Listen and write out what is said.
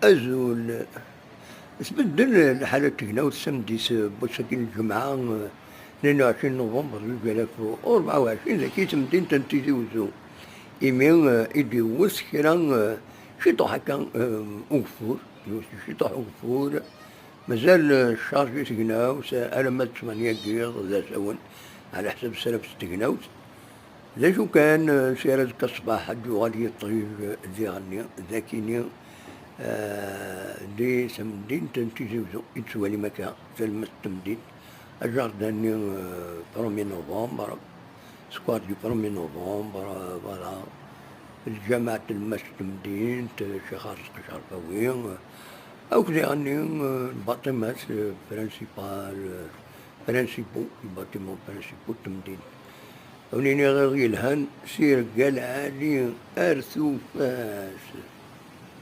أزول تبدل الحالة تقناوت سمديس بوسكين الجمعة 22 نوفمبر 2024 ذاك تمدين تنتيزي وزو إيمين إيدي وسكرا شي طوح هكا أغفور شي طوح أغفور مازال الشارج تقناوت ألمات 8 كيغ ذا سون على حسب السلف تقناوت ذا شو كان سيرة كالصباح الجوالية الطويل ذي غني ذاكيني دي سمدين تنتيجي يتسوى لي مكان سلمة تمدين الجارداني 1 نوفمبر سكواد دي 1 نوفمبر فوالا الجامعة المس تمدين شيخ شرفاوي أو كذا يعني الباطمات برانسيبو الباطمون برانسيبو تمدين ونيني غير الهان سير قال عالي أرثو فاس